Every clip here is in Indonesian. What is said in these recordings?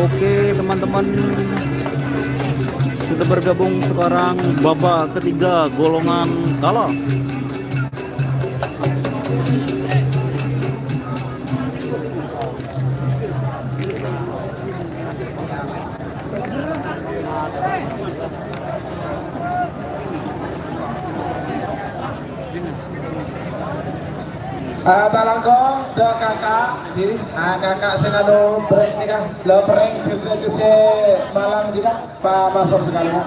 Oke teman-teman, sudah bergabung sekarang babak ketiga golongan kalah. Talangkong de kakak di kakak senado break nih kan lo break gitu se malang juga pak masuk sekali kan.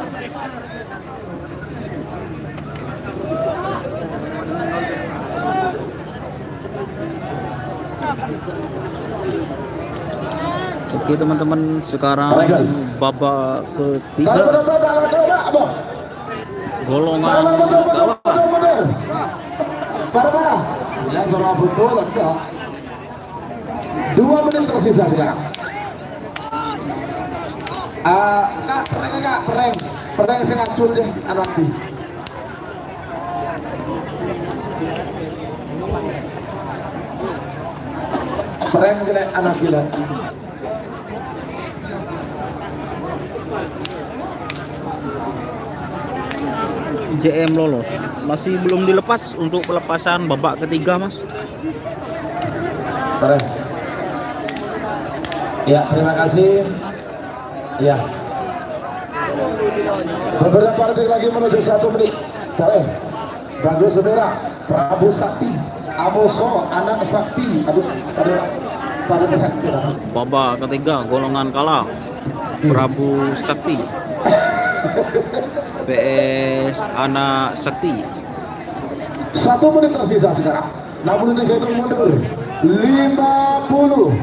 Oke teman-teman, sekarang babak ketiga golongan kalah. Para ya suara betul ada 2 menit tersisa sekarang. Kak pereng saya ngacul deh anak di pereng kena anak gila. JM lolos, masih belum dilepas untuk pelepasan babak ketiga, Mas. Keren. Ya, terima kasih. Ya. Beberapa detik lagi menuju 1 menit. Keren. Bagus saudara. Prabu Sakti, Amoso, anak Sakti. Aduh, pada Sakti. Babak ketiga golongan kalah. Prabu Sakti vs anak Sakti. 1 menit tersisa sekarang. Namun ini saya mundur 50.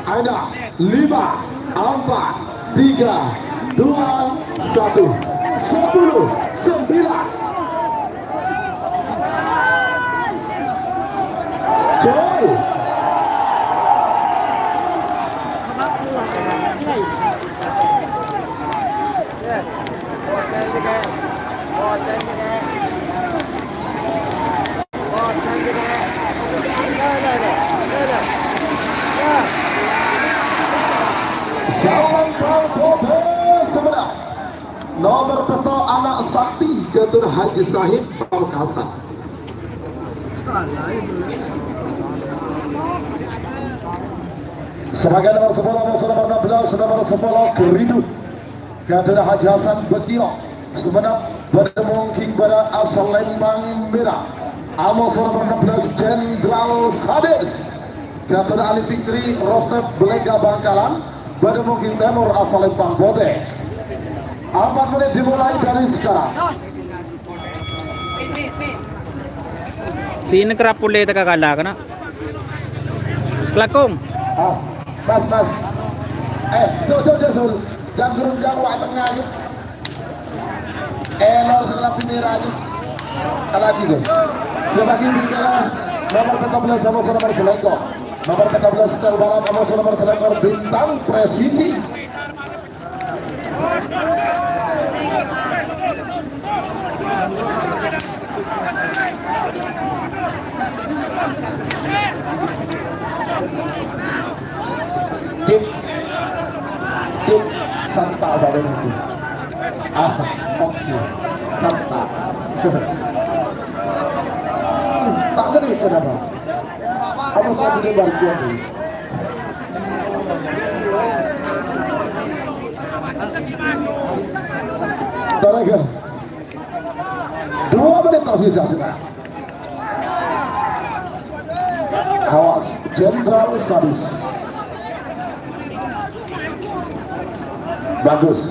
Ada 5, 4, 3, 2, 1, 10, 9. Joy. Nomor peto anak Sakti Ketua Haji Sahid Pamekasan. Sebagai nomor 10, nomor 16 Keridu Ketua Haji Hasan Betio sebenap berdemungking pada asal Lembang Merah. Amos nomor 16 Jenderal Sabes Ketua Ali Fikri Rosep Belega Bangkalan berdemungking Timur asal Lembang Bode. 4 menit dimulai dari sekarang. Tin kerap pulih terkakala kena. Kelakong. Mas. Tuh. Jangan wak tengah aja. Lor setelah pinir aja. Kalau gitu. Sebagai bicara nomor 14 sama nomor selengkok. Nomor 14 Stel Barat sama nomor selengkok Bintang Presisi. Cip Santa badan itu. Oke. Santa. Tak gede kenapa? Kamu sudah di bagian ini. Terakhir 2 menit tersisa sekarang. Awas Jenderal Sadis. bagus.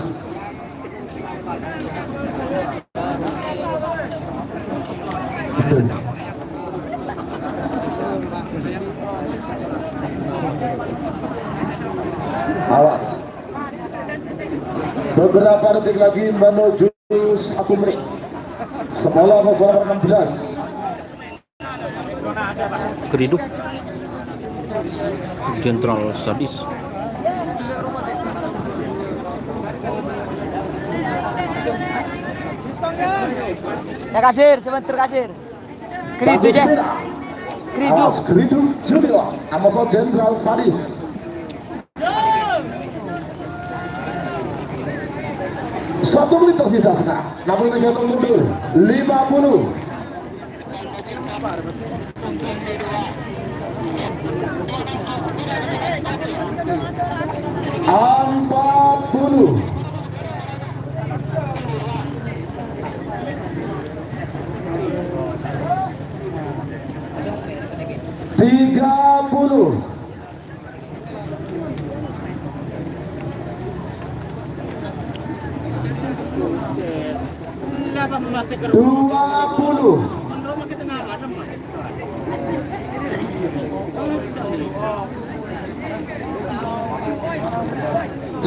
Awas. Beberapa detik lagi menuju 1 menit. Sekolah nomor 16. Keriduh. Jenderal sadis. Ya kasir, sebentar kasir. Keridu ya. Keridu. Awas Keridu Junior. Amasal Jenderal sadis. Satu menit tersisa sekarang. Namun kita hitung mundur 50. Empat puluh. Tiga puluh. Dua puluh.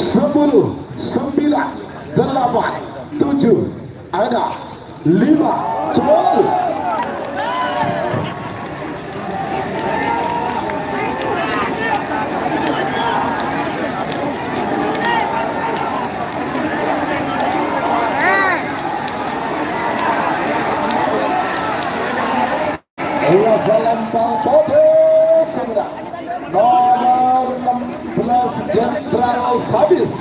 10, 9, 8, 7, ada 5, 10. Lempang Bodo Semeda nomor 16 Jenderal Sadis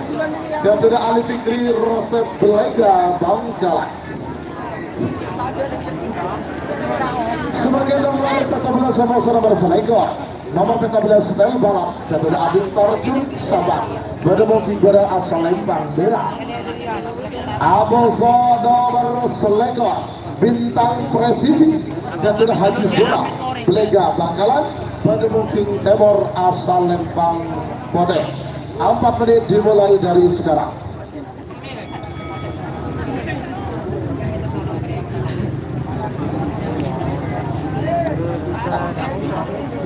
dan tidak Ali Fikri Rosep Belega Bangkalan. Sebagai nomor 14 sama-sama berselekor nomor 14 style balap dan tidak Adit Torjun Sabang berdemuki pada asal Lempang Merah. Aboso nomor selekor Bintang Presisi dan tidak Haji Zura Belega Bangkalan berdemuki Timur asal Lempang Bodeh. 4 menit dimulai dari sekarang.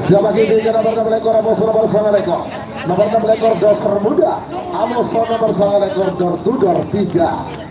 Siapa kini ke nomor 6 ekor Amos nomor 9 ekor nomor 6 ekor Doser Muda Amos nomor 9 ekor Dor Tudor 3.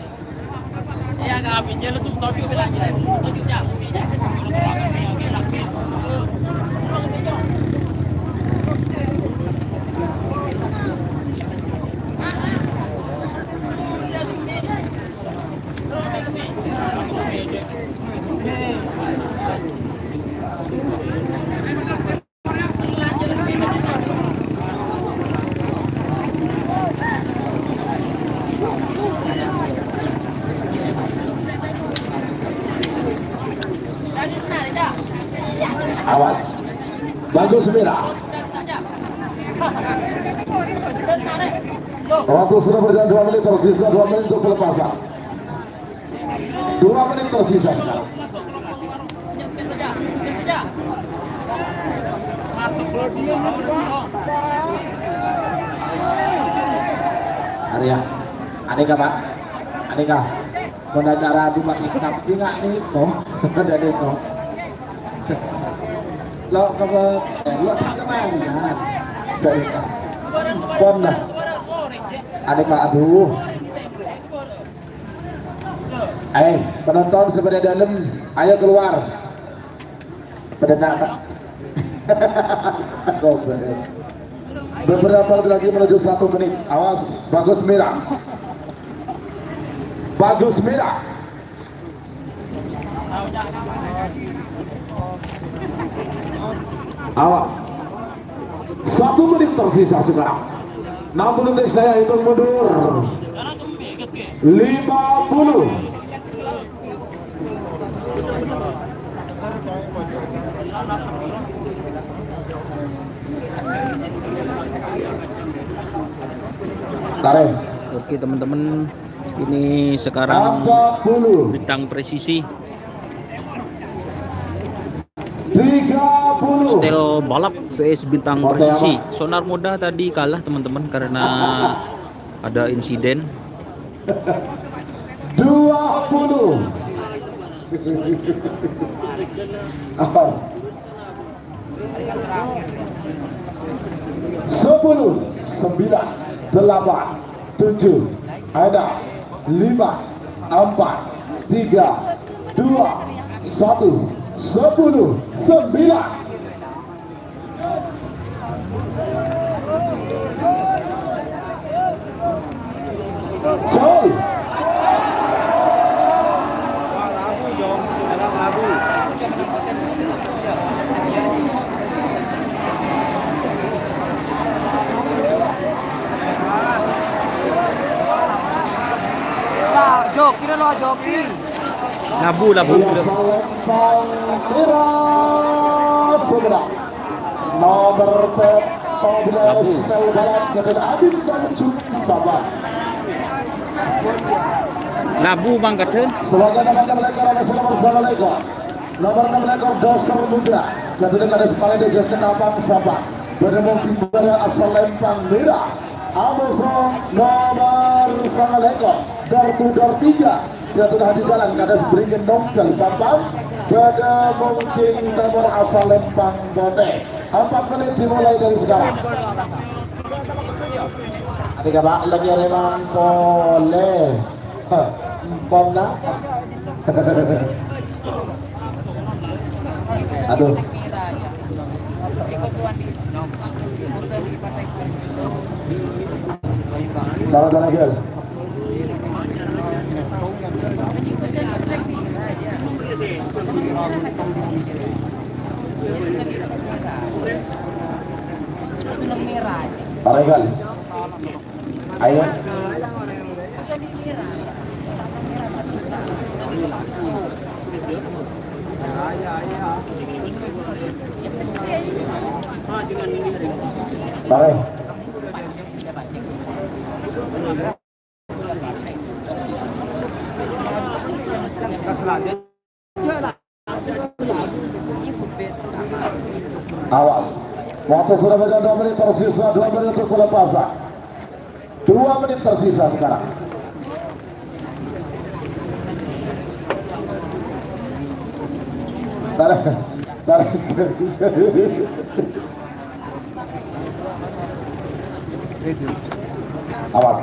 Awas, bagus merah. Waktu sudah berjalan 2 menit tersisa, 2 menit untuk pelepasan. 2 menit tersisa sekarang. Arya, aneka Pak, aneka. Pada cara dimakai kaki nggak nih, toh? Ada deh toh. Lo lo kemana? Dari pon lah. Aneka aduh. Penonton sebelah dalam, ayo keluar. Pada nak. Beberapa menit lagi menuju 1 menit. Awas, bagus merah. Bagus merah. Awas. 1 menit tersisa sekarang. 60 detik saya hitung mundur. 50. Tarik. Oke teman-teman, ini sekarang 40. Bintang Presisi 30. style balap vs Bintang Presisi. Sonar Muda tadi kalah teman-teman karena ada insiden. 20. Apa? 10, 9, 8, 7, ada 5, 4, 3, 2, 1, 10, 9. Jauh. Joki na lo, joki. Labu. Salempang Mira Sebelah nomor 14 Balat Kedel Adit dan Cumi Sabar. Labu Bang Katen. Sebagai nama lekor bersama lekor nomor 6 lekor Doser Muda Kedel Kades Palede Kenapang Sabar bertemu Kimbara asal Lempang Merah Amosong nomor 9 lekor Dor 3 dia sudah di jalan kades beringin nongkel sampang pada mungkin nomor asal Lempang Bote 4 menit dimulai dari sekarang. Adik abak lagi remang boleh Pona. Aduh. Darah gel. Paregal. Ayo. Pare. Awas. Waktu sudah beda 2 menit tersisa, 2 menit untuk pelepasan. 2 menit tersisa sekarang. Tarik. Awas.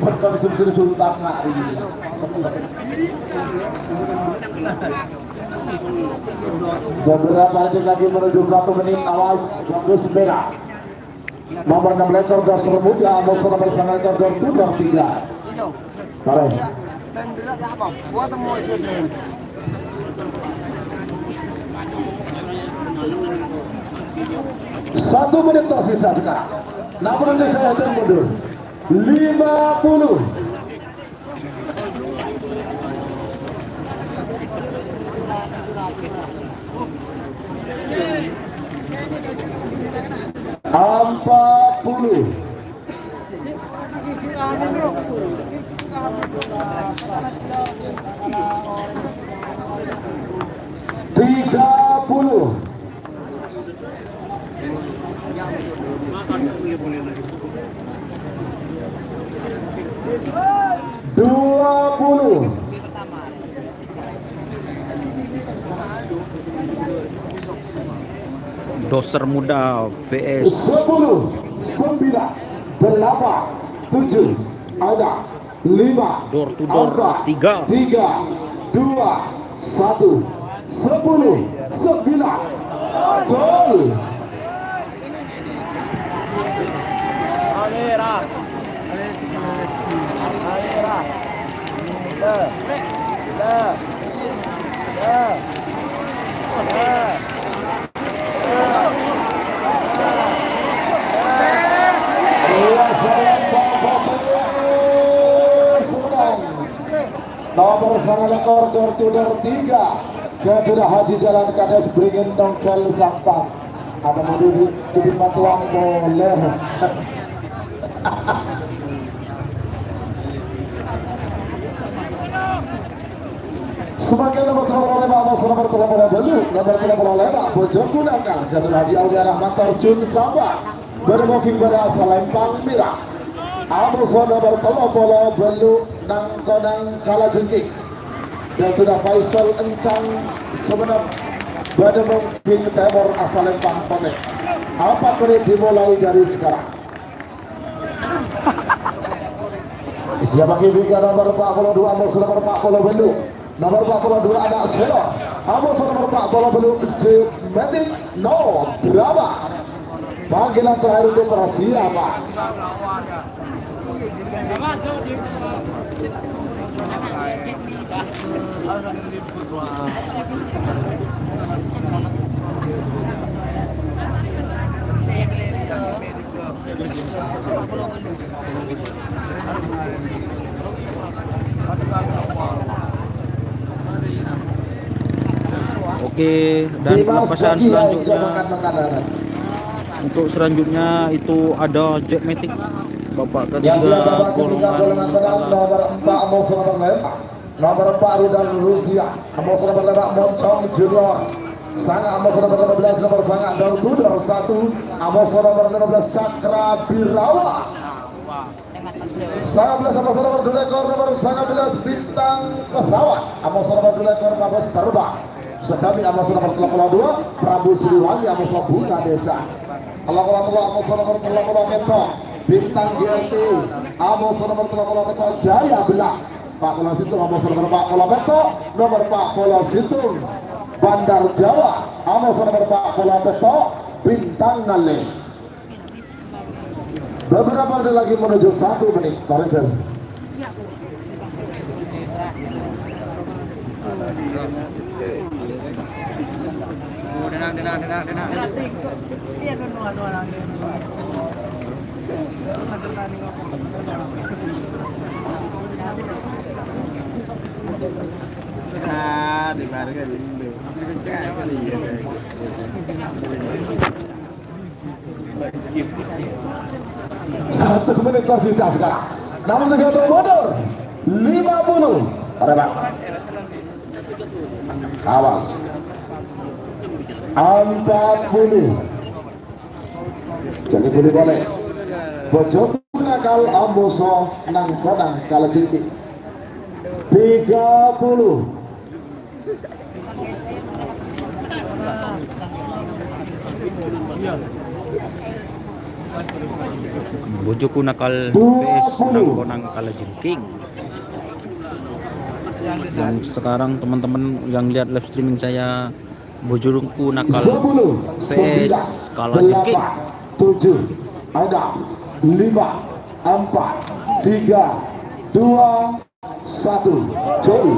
Berkonsumsi sultan hari ini. Beberapa detik lagi menuju 1 menit. Awas, bagus merah. Nomor 6 lekor Doser Muda, Amosong nomor 9 lekor Dor 3. Mari. 1 menit tersisa sekarang. Namun nanti saya akan mundur. 50. Puluh. 30. 20. Doser Muda VS 10, 9, 8, 7, ada 5, Door to door 3, 2, 1, 10, 9, gol. Nomor 9 lekor Dor 3 Kedua Haji Jalan Kades Beringin Nongkel Sampang. Ada mau duduk Matuang boleh. Sebagai nomor oleh Pak Bos, nomor dulu, nomor oleh Pak Bojoku Nakal, Jatuh Haji Aulia Rahmat Terjun Sabah, bermukim pada Salempang Merah. Amos nomor dulu, Nangkonang Kalajengking, Jatuh Faisal Encang Semenap, bermukim Timur Salempang Potek. Apa menit dimulai dari sekarang? Siapa kibika nomor 42 Amos nomor 42 nomor 42 anak Selo Amos nomor 42 Metik no berapa panggilan terakhir untuk siapa? Oke, dan pelepasan selanjutnya untuk selanjutnya itu ada Jack Matic babak ketiga golongan nomor 4 Amos nomor 4 Ridal Rusia Amos nomor 5 Moncong Junior Sangat Amos nomor 15 nomor Sangat Daun Tudor 1 Amos nomor 15 Cakra Birawa 11 Amos nomor 2 ekor nomor 19 Bintang Pesawat Amos nomor 2 ekor Mabes Terbang Sekali Amos nomor 32 Prabu Siliwangi Amos Bunga Desa Allah Amos nomor 30 Meto Bintang GLT Amos nomor 30 Meto Jaya Belah Pak Pola Situng Amos nomor 40 Meto nomor Pak Pola Situng Bandar Jawa Amos nomor Pak Pola Meto Bintang Ngale. Beberapa ada lagi menuju 1 menit Tarik. Satu menit tersisa sekarang. Namun tergantung mundur 50. Rebak. Awas. 40. Jadi boleh. Bojoku Nakal Amboso Nangkonang Kalajengking 30. Bojoku Nakal vs Nangkonang Kalajengking. Dan sekarang teman-teman yang lihat live streaming saya, Bojoku Nakal 10 vs Kalajengking. 7 ada 5 4 3 2 1 Joy.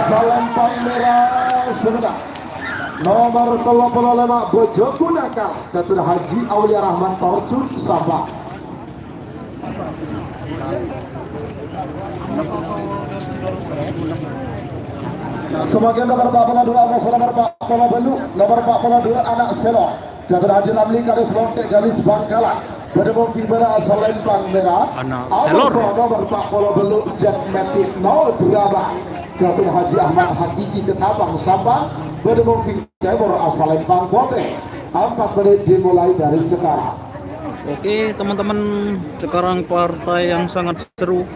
Salempang Merah sebentar nomor 35 Bojoku Nakal Datuk Haji Aulia Rahman Terjun Sabah. Sebagian nomor 42 Amos nomor 42 nomor 42 anak Selo Datuk Haji Ramli Garis Lontek Garis Bangkalan bertemu Kimbara Salempang Merah Anak Selor Selor nomor 42 Jack Matic no berapa Datuk Haji Ahmad Hakiki Kenabang Sabang bertemu Timur Salempang Pote. 4 menit dimulai dari sekarang. Oke teman-teman, sekarang partai yang sangat seru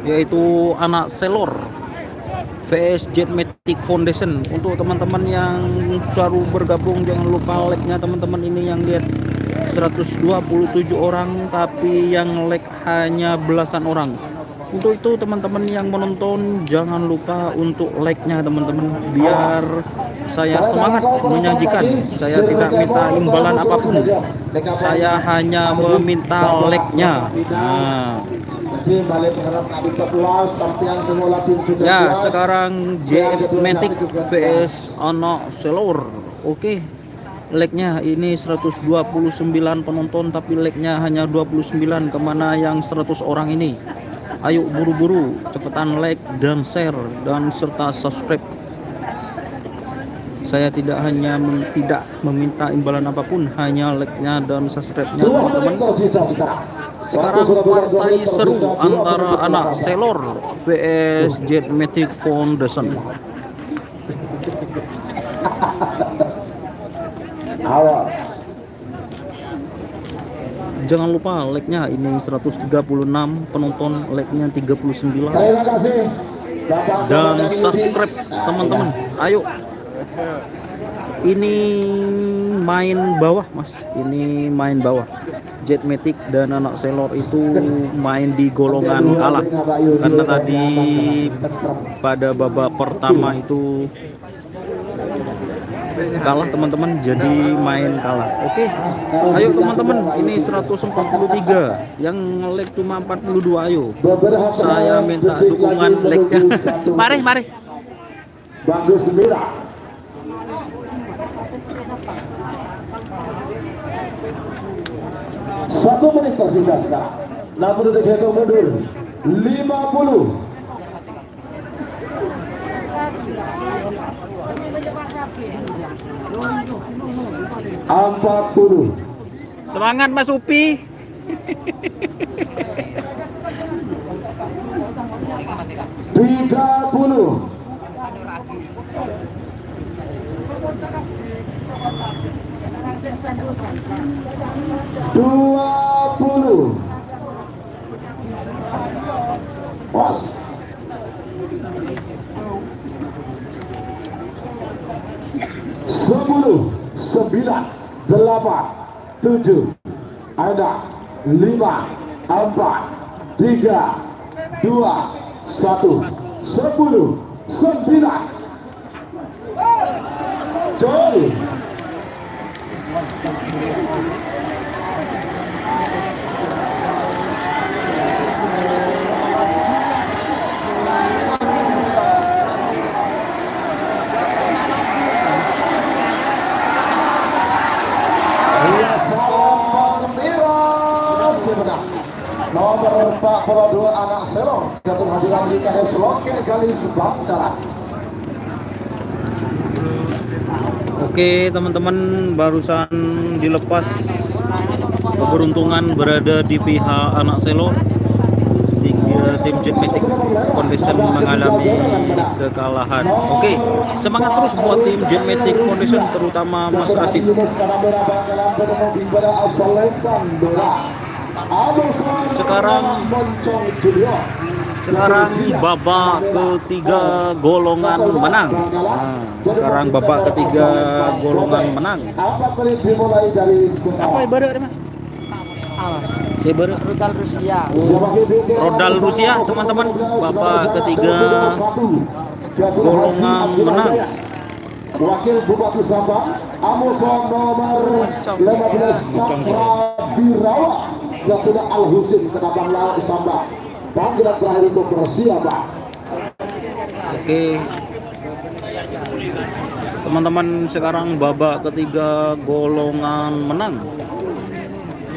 yaitu Anak Selor vs Jet Matic Foundation. Untuk teman-teman yang baru bergabung jangan lupa like-nya teman-teman. Ini yang lihat 127 orang tapi yang like hanya belasan orang. Untuk itu teman-teman yang menonton jangan lupa untuk like-nya teman-teman, biar saya semangat menyajikan. Saya tidak minta imbalan apapun, saya hanya meminta like-nya. Nah. Ya sekarang Jet Matic vs Anak Selor. Oke, like-nya ini 129 penonton tapi like-nya hanya 29. Kemana yang 100 orang ini? Ayo buru-buru, cepetan like dan share dan serta subscribe. Saya tidak hanya tidak meminta imbalan apapun, hanya like-nya dan subscribe-nya 2 menit teman-teman. tersisa sekarang. Sekarang partai seru antara anak Selor vs Jet Matic Foundation. Awas. Jangan lupa like-nya, ini 136 penonton, like-nya 39 Terima kasih. Bapak dan dari subscribe teman-teman. Ayo. Ini main bawah Mas, ini main bawah. Jet Matic dan anak Selor itu main di golongan kalah karena tadi pada babak pertama itu kalah teman-teman, jadi main kalah. Oke, ayo teman-teman, ini 143 yang like cuma 42. Ayo, saya minta dukungan like-nya. Mari Bagus Mira. Satu menit tersisa sekarang. Namun detik jatuh mundur 50. 40. Semangat Mas Upi. 30. 20. Was. 10, 9, 8, 7, ada 5, 4, 3, 2, 1, 10, 9. Joy. Nomor 42 anak Selor datang hadiran di KS Loket kali Sebangkalan. Oke teman-teman, barusan dilepas, keberuntungan berada di pihak anak Selor. Tim Jet Matic Foundation mengalami kekalahan. Oke, semangat terus buat tim Jet Matic Foundation, terutama Mas Rasid. Sekarang babak ketiga golongan menang. Sekarang babak ketiga golongan menang. Apa ibaratnya Mas? Rudal Rusia. Rodal Rusia teman-teman, babak ketiga golongan menang. Wakil Bupati Sabang, Amoson nomor 15 Cakra Birawa, Datuk Al Husin Kenabang Laut Sabang. Panggilan terakhir untuk Rusia, Pak. Oke. Teman-teman, sekarang babak ketiga golongan menang,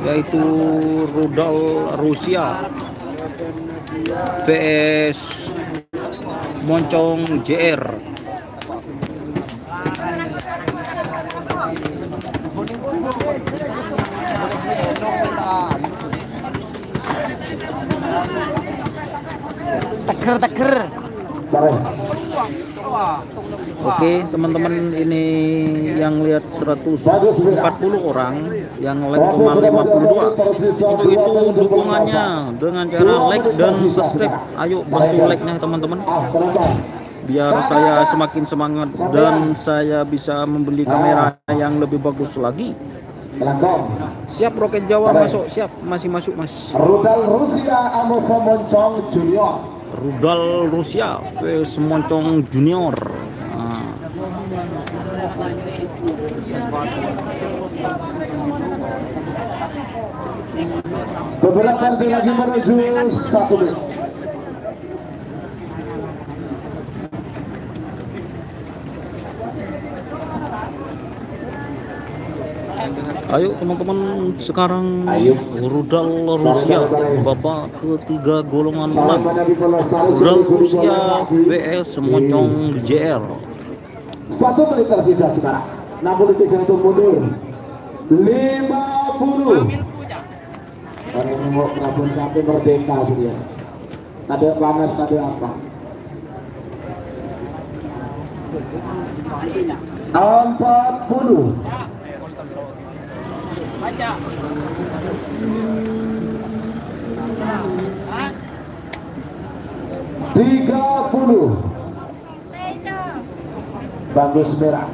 yaitu Rudal Rusia vs Moncong JR. Teger. Oke teman-teman, ini yang lihat 140 orang, yang like cuma 52. Untuk itu dukungannya dengan cara like dan subscribe. Ayo bantu like-nya teman-teman, biar saya semakin semangat dan saya bisa membeli kamera yang lebih bagus lagi. Siap Roket Jawa masuk, siap, masih masuk Mas. Rudal Rusia Amoson Moncong Junior. Rudal Rusia vs Moncong Junior. Beberapa detik lagi menuju 1 menit. Ayo teman-teman, sekarang rudal Rusia babak ketiga golongan menang. Rudal Rusia vs Moncong JR. 1 menit tersisa sekarang. 60 detik satu mundur. 50. Orang mau Prabun sampai merdeka dia. Ada panas, ada apa? 40. 30. Bagus merah.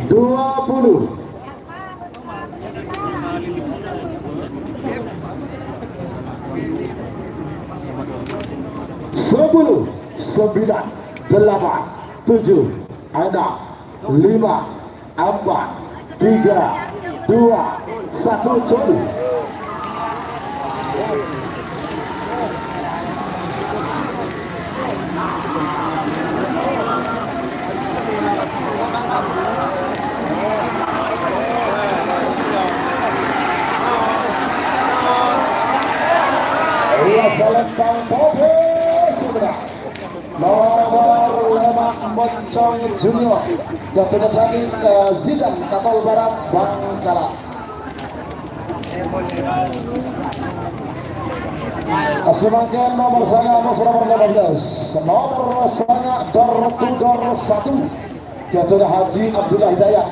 20. 10, 9, 8, 7, 6, 5, 4, 3, 2, 1, curi. Iya, selempang Pope sudah nomor 5 Moncong Junior dan dari ke Zidan Kapal Barat Bangkalan. Semakin nomor saya nomor 15 nomor saya Dortudor 1 yaitu Haji Abdullah Hidayat,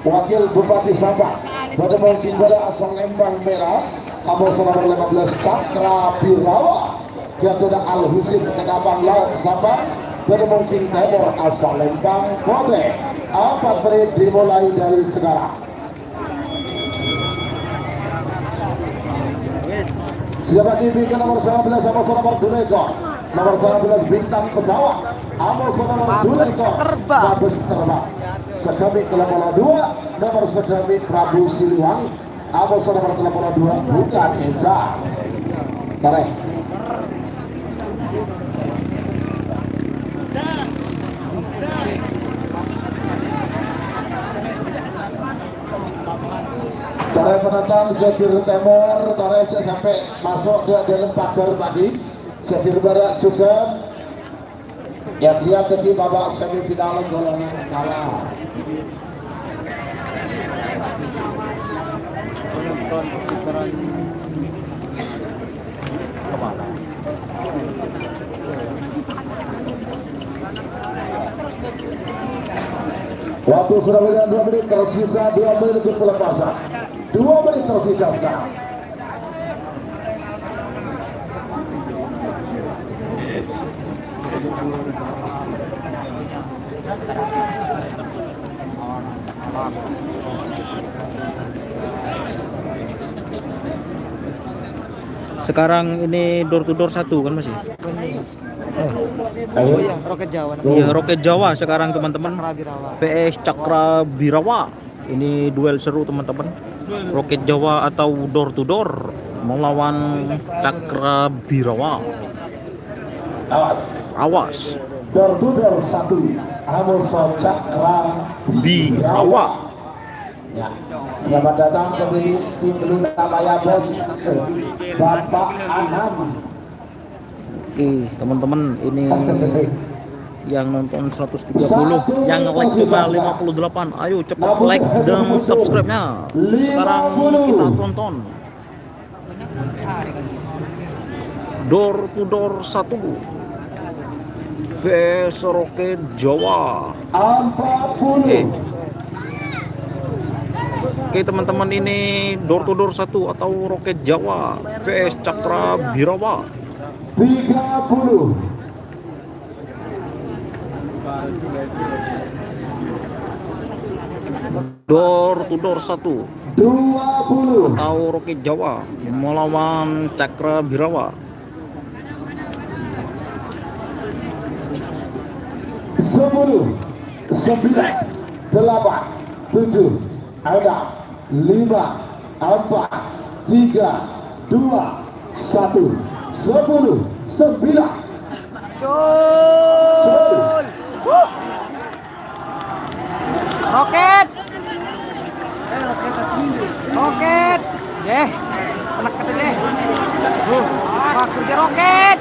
Wakil Bupati Sabah. Pada mungkin pada asal Lembang Merah nomor 15 Cakra Birawa yaitu Al Husin Kedabang Laut Sabah. Pada mungkin Timur asal Lembang Kote. 4 menit dimulai dari sekarang. Siapa dibikin nomor 19 sama nomor 2 ekor. Nomor 19 bintang pesawat. Amos nomor 2 ekor. Babes terbang. Sekami ke nomor 2 nomor sekami Prabu Siliwangi. Amos nomor 82 bukan Esa. Tarik. Tarik penonton setir timur, tarik sampai masuk ke dalam pagar pagi. Setir barat juga yang siap di babak semifinal golongan kalah. Waktu sudah berjalan 2 menit tersisa, 2 menit untuk pelepasan. 2 menit tersisa sekarang. Sekarang ini door to door 1 kan masih? Oh iya, Roket Jawa. Iya, Roket Jawa sekarang teman-teman. Cakra Birawa. PS Cakra Birawa. Ini duel seru teman-teman. Roket Jawa atau door to door melawan Cakra Birawa. Awas. Door to door 1 Amos Cakra Birawa. Ya. Selamat datang ke tim Luna Maya Bos Bapak Anam. Oke teman-teman, ini yang nonton 130, yang like cuma 58. Ayo cepat like dan subscribe-nya. Sekarang kita tonton door to door 1 vs Roket Jawa. 40. Oke teman-teman, ini door to door 1 atau Roket Jawa vs Cakra Birawa. 30. Door to door 1 20. atau Roket Jawa melawan Cakra Birawa. 10, 9, 8, 7, 6, 5, 4, 3, 2, 1, 10, 9. Cul. Roket. Roket. Deh. Anak kata deh. Wah, kerja roket.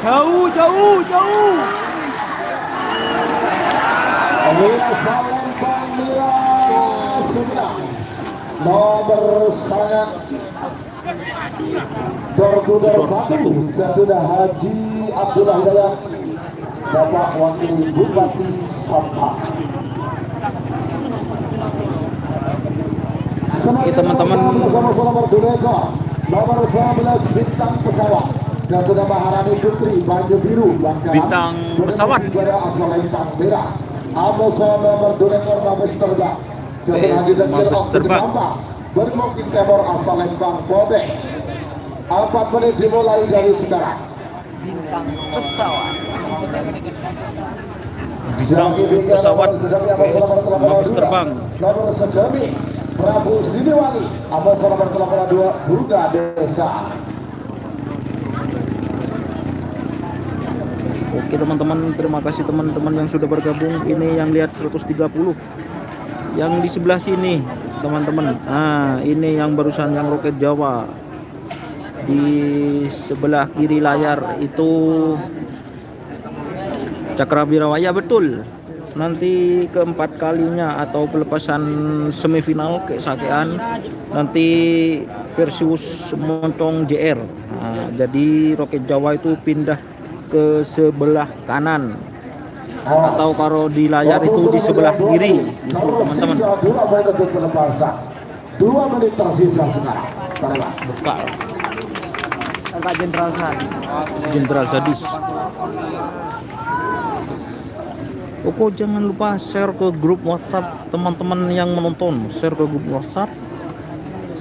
Jauh, jauh, jauh. Selempang merah Sumedang. Nomor sangat door-to-door 1 Garuda Haji Abdullah Hidayat, Bapak Wakil Bupati Sampang. Oke teman-teman, Sama-sama nomor 2 ekor, nomor 11 bintang pesawat Garuda Maharani Putri Baju Biru Bangkalan. Bintang pesawat Pada asal lempang merah. Amosa nomor 2 ekor Mabes Terbang. PS Mabes Terbang. Bermungkin Timur asal lempang Bodeng. 4 menit dimulai dari sekarang. Bintang pesawat. Bintang pesawat PS Mabes Terbang. Nomor Sedemi Prabu Siliwangi. Amosa nomor 82 Burga Desa. Oke teman-teman, terima kasih teman-teman yang sudah bergabung. Ini yang lihat 130. Yang di sebelah sini teman-teman, nah ini yang barusan yang roket Jawa. Di sebelah kiri layar itu Cakrawirawa, ya betul. Nanti keempat kalinya atau pelepasan semifinal kesakean nanti versus Moncong JR. Nah, jadi roket Jawa itu pindah ke sebelah kanan, atau kalau di layar itu di sebelah kiri itu teman-teman. 2 menit untuk pelepasan. 2 menit tersisa sekarang. Bekal Agak Jenderal Sadis. Jenderal Sadis. Pokok jangan lupa share ke grup WhatsApp teman-teman yang menonton, share ke grup WhatsApp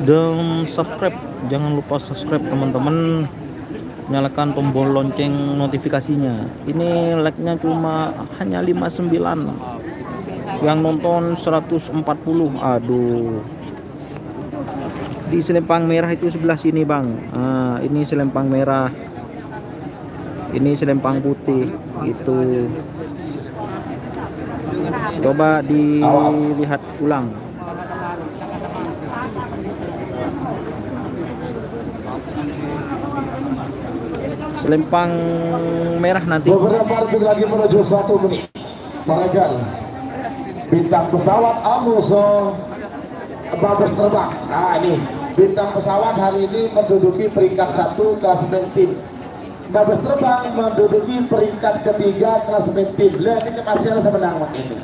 dan subscribe. Jangan lupa subscribe teman-teman. Nyalakan tombol lonceng notifikasinya. Ini like-nya cuma hanya 59. Yang nonton 140. Aduh. Di selempang merah itu sebelah sini, Bang. Nah, ini selempang merah. Ini selempang putih gitu. Coba dilihat ulang. Selempang merah nanti. Beberapa detik lagi menuju 1 menit. Taregan bintang pesawat Amuso Mabes Terbang. Nah ini bintang pesawat hari ini menduduki peringkat 1 klasemen tim. Mabes Terbang menduduki peringkat ketiga klasemen tim. Lihat ini kepastian semenang mak ini.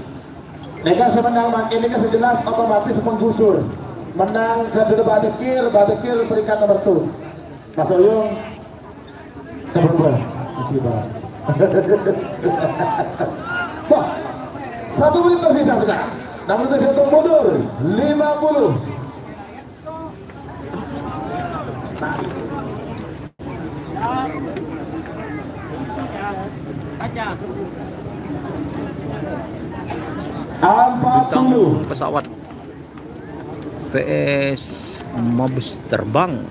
Mereka semenang mak ini kan sejelas otomatis menggusur. Menang ke Badekir peringkat nomor 2. Mas Oyung kebetulan wah, 1 menit tersisa sekarang. Namun terhitung mundur 50. Bintang pesawat VS Mabes Terbang.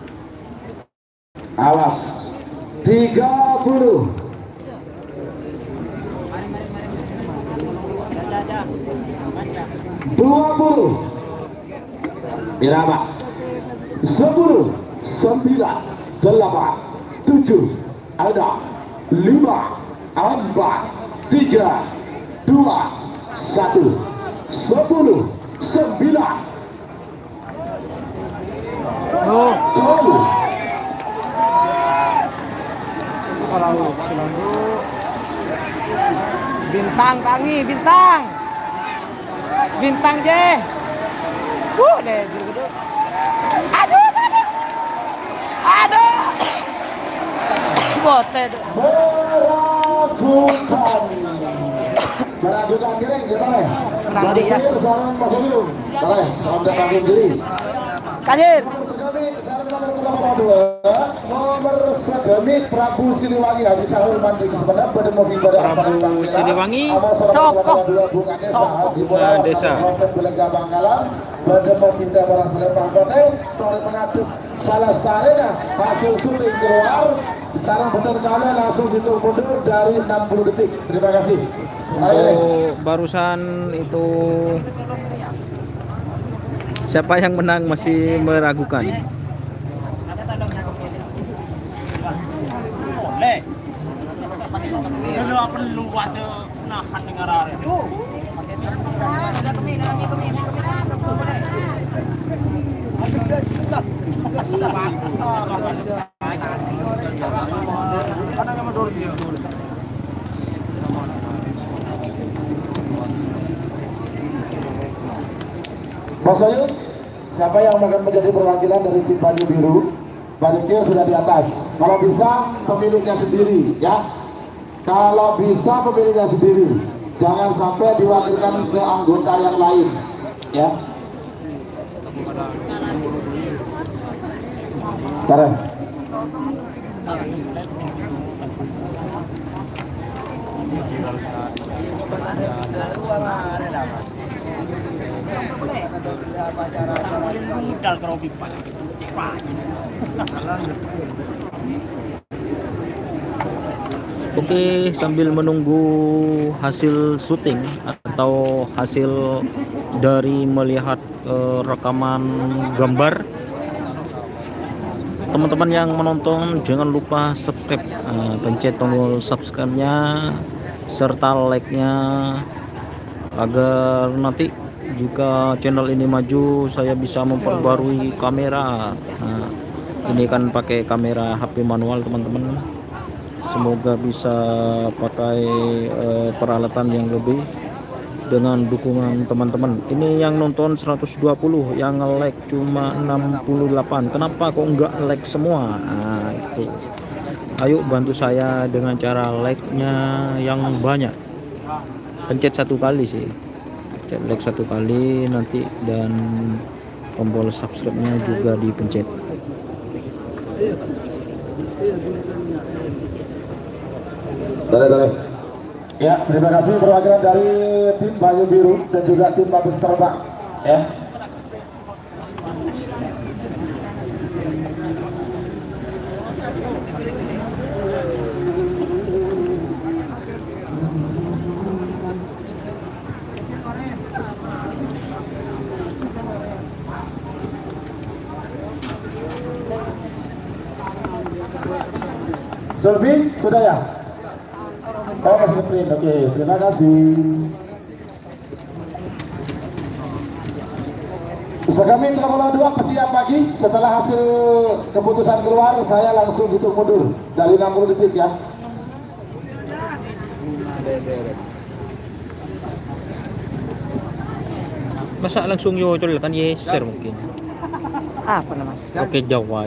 Awas 30. Irama 10, 9, 8, 7, ada 5, 4, 3, 2, 1, 10, 9. Jauh. Bintang Kangi, bintang. Bintang je. Deh gitu. Aduh, aduh. Aduh. Bote. Meragukan diri gimana? Menang dia. Besaran Mas Oyung. Boleh, sampai bangun diri. Kadir. Nomor Sedemi Prabu Siliwangi Haji Sahur Mandi sebenarnya pada mobil pada Prabu Siliwangi Sokoh Desa proses Belega Bangkalan pada mobil Timur Selempang Kote Tori mengaduk salah starenya hasil syuting keluar sekarang benar kalian langsung hitung mundur dari 60 detik. Terima kasih. Untuk barusan itu siapa yang menang masih meragukan. Mas Ayu, siapa yang akan menjadi perwakilan dari tim baju biru? Panitia sudah di atas. Kalau bisa pemiliknya sendiri, ya. Kalau bisa pemiliknya sendiri, jangan sampai diwakilkan ke anggota yang lain, ya. Karen. Oke, sambil menunggu hasil syuting atau hasil dari melihat rekaman gambar, teman-teman yang menonton jangan lupa subscribe, pencet tombol subscribe-nya serta like-nya agar nanti jika channel ini maju saya bisa memperbarui kamera. Nah, ini kan pakai kamera HP manual teman-teman, semoga bisa pakai peralatan yang lebih dengan dukungan teman-teman. Ini yang nonton 120, yang like cuma 68. Kenapa kok enggak like semua? Nah, itu. Ayo bantu saya dengan cara like-nya yang banyak. Pencet satu kali sih. Pencet like satu kali nanti, dan tombol subscribe-nya juga dipencet. Boleh. Ya, terima kasih perwakilan dari tim Baju Biru dan juga tim Mabes Terbang. Ya. Sulbi, sudah ya? Oh, masih print. Oke, terima kasih. Bisa kami Trombola 2 kesiap pagi. Setelah hasil keputusan keluar, saya langsung hitung mundur dari 60 detik ya. Masa langsung yodol kan yeser mungkin. Apa nama mas? Oke, Jawa.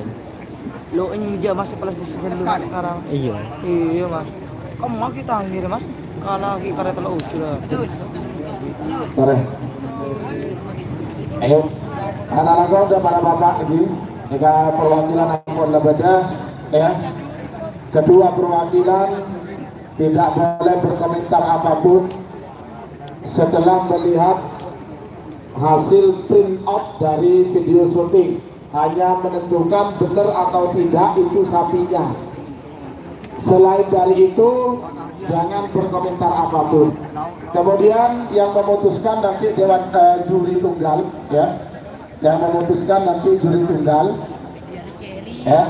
Lo aja masih kelas di sebelum sekarang. Iya. Iya mas. Kamu mau kita anggir mas? Kalau kita telah udah. Mari. Ayo, anak-anak udah para bapak lagi. Jika perwakilan Ampon Lebeda, ya. Kedua perwakilan tidak boleh berkomentar apapun setelah melihat hasil print out dari video syuting. Hanya menentukan benar atau tidak itu sapinya. Selain dari itu jangan berkomentar apapun. Kemudian yang memutuskan nanti dewan juri tunggal, ya. Yang memutuskan nanti juri tunggal, ya.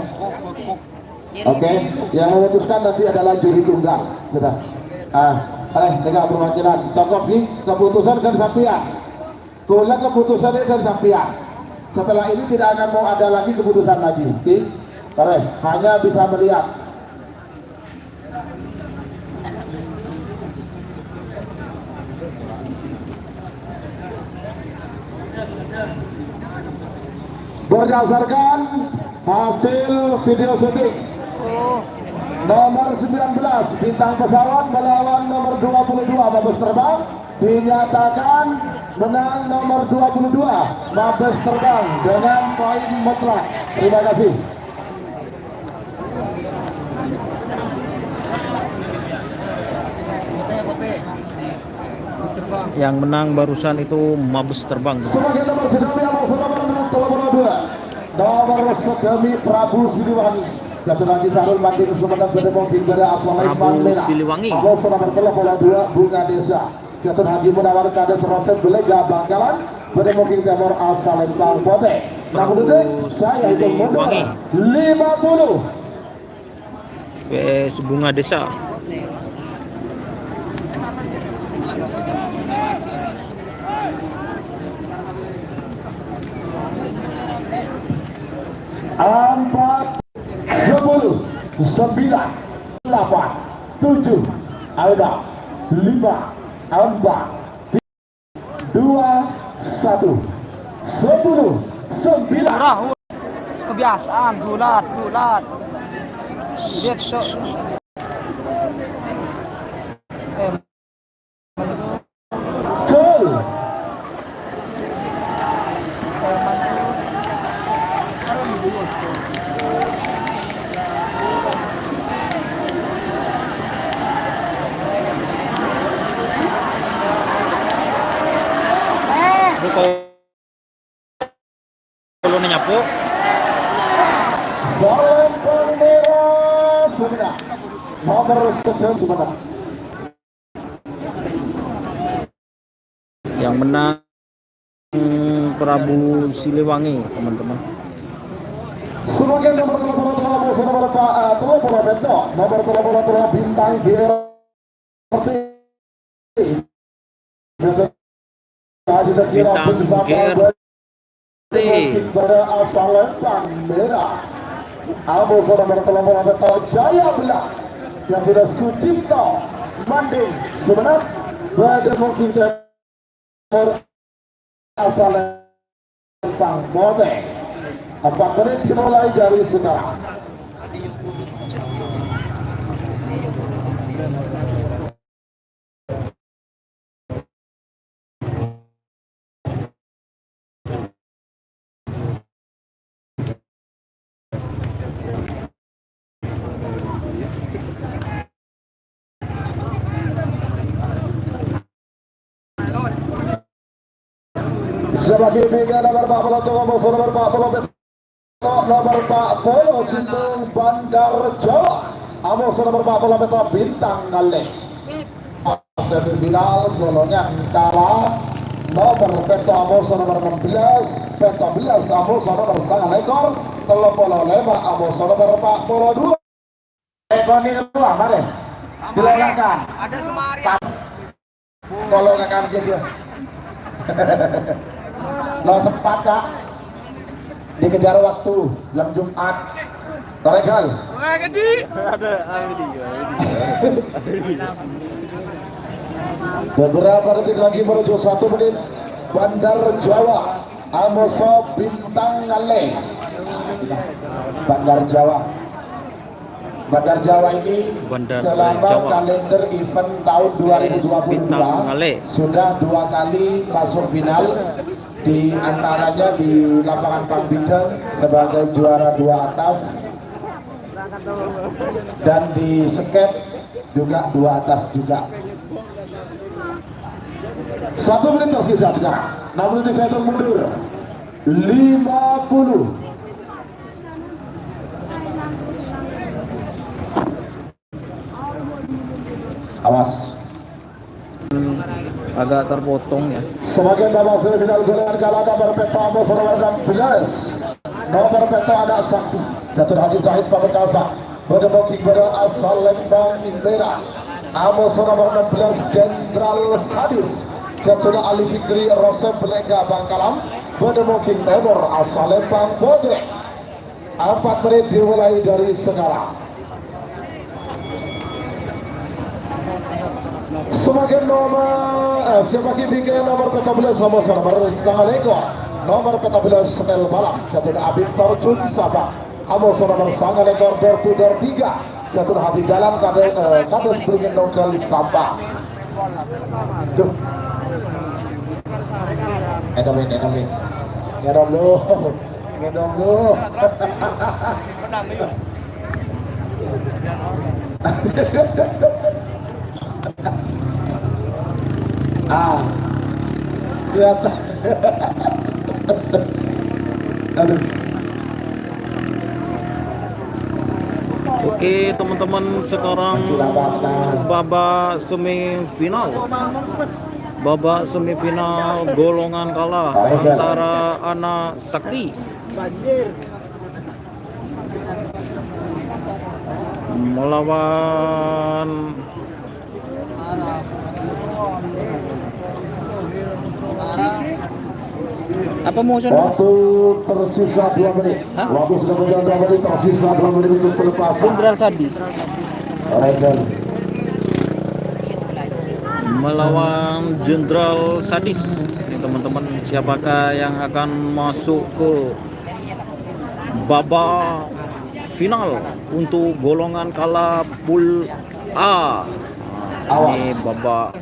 Oke, yang memutuskan nanti adalah juri tunggal. Sudah. Tegak perwakilan. Tokoh ini keputusan kan sampian. Kula keputusan ini kan sampian. Setelah ini tidak akan mau ada lagi keputusan lagi. Oke? Hanya bisa melihat. Berdasarkan hasil video syuting, nomor 19 bintang pesawat melawan nomor 22 Mabes Terbang, dinyatakan menang nomor 22 Mabes Terbang dengan poin mutlak. Terima kasih. Yang menang barusan itu Mabes Terbang. Sebagai nomor sedemi nomor Segami Prabu Siliwangi. Jatuh lagi Sarul Manding Sumeneb bertemu Pinggara Asalai Prabu Merah. Siliwangi. Awas nomor bola 2 Bunga Desa. Jatuh Haji Munawar Kades Roset Belega Bangkalan bertemu Timur Asalai Pote. Namun detik saya hitung mundur Siliwangi. 50. PS Bunga Desa. Empat, 10, 9, 8, 7, ada 5, 4, 2, 1, 10, 9. Murah. Kebiasaan gulat. Lihat so. Cul. Kalau nyapu Salempang merah Sumeneb. Nomor 9 Sumeneb. yang menang Prabu Siliwangi, teman-teman. Sebagai nomor nomor bintang GRT. Bintang GRT. Pada Salempang merah. Abu nomor Jaya Belah yang tidak Sucipto Manding Sumeneb bertemu Timur Asalempang Bote. 4 menit dimulai dari sekarang. Sebagai pilihan nomor 40 nomor 40 Sintung Bandar Jawa. Amos nomor 40 Bintang Kale. Semifinal golongan kalah nomor peto Amos nomor 16 peto 11 Amos nomor 9 ekor 35 Amos nomor 42 ekor ini keluar mari diledakan Ada semari. kalau kakak dia lo sempat kak dikejar waktu jam Jumat Tarekal beberapa detik lagi menuju 1 menit. Bandar Jawa Amoso Bintang Ngale. Bandar Jawa ini Bandar selama Jawa. kalender event tahun 2022 Bintang Ngale. sudah 2 kali masuk final, di antaranya di lapangan Pambideng sebagai juara 2 atas dan di skate juga 2 atas juga. 1 menit tersisa sekarang. 6 menit saya mundur. 50. Awas. Agak terpotong ya. Sebagai babak semifinal gelar gala nomor peto Amos nomor 16. Nomor peto ada Sakti Jatuh Haji Zahid Pamekasan berdemoki pada asal Lembang Merah. Amos nomor 16 Jenderal Sadis Jatuh Ali Fikri Rosem Belega Bangkalam berdemoki Timur asal Lembang Bodre. 4 menit dimulai dari sekarang. Sebagai nomor sebagai bingkai nomor 14 nomor 9 ekor nomor 14 Senel Malam Jatuh Abid Tarjun Sabah Amos nomor 9 ekor door to door 3 Jatuh Hati Dalam kades beringin nongkel Sabah. Duh edomin ngedom lu lihat aduh Oke teman-teman, sekarang babak semifinal. Babak semifinal golongan kalah antara Anak Sakti melawan apa mau Waktu tersisa 2 menit. Waktu sudah berjalan 2 menit, tersisa 2 menit untuk pelepasan. Jenderal Sadis. Regen. melawan Jenderal Sadis. Ini teman-teman, siapakah yang akan masuk ke babak final untuk golongan kalah pool A? Ini babak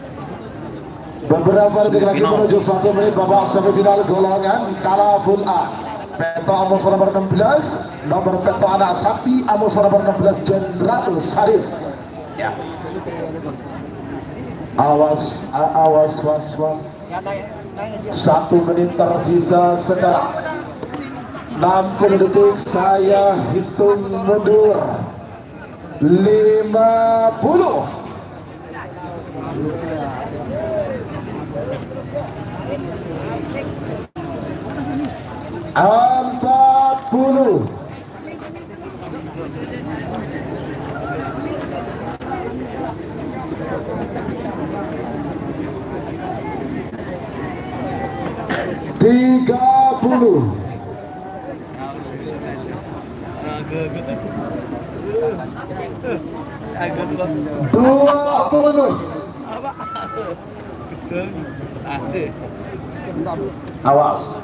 Beberapa detik lagi semifinal. menuju 1 menit babak semifinal golongan kalah full A. Peto Amos nomor 16, nomor Peto Anak Sakti, Amos nomor 16 Jenderal Sadis. Ya. Awas, was. 1 menit tersisa sekarang. 60 detik saya hitung mundur. 50. Empat puluh. Tiga puluh. 20. Awas.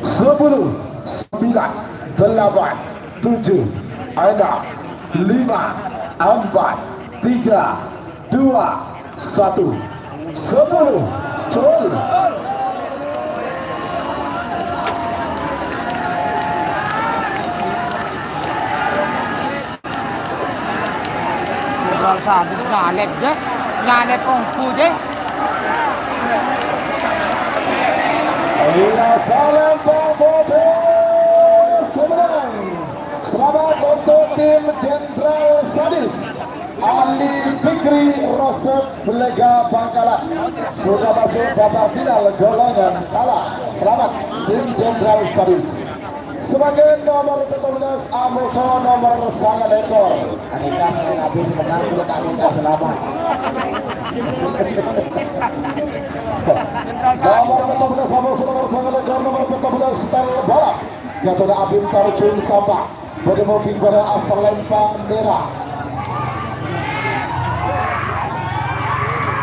10, 9, 8, 7, 6, 5, 4, 3, 2, 1. 10. Col. Jenderal Sadis ngalep je. Ngalep ongku je. Ina salam Bobo semenang. Selamat untuk tim Jenderal Sadis. Ali Fikri Rosep Lega Bangkalan sudah masuk babak final golongan kalah. Selamat tim Jenderal Sadis. Sebagai nomor 14 Amoso nomor sangat ekor. Anika saya habis menang dulu Anika selamat. Nomor 14 Amoso nomor sangat ekor, nomor 14 Stel Balap. Gatot Abim Tarjun Sabah berdemoking pada asal Lempang Merah.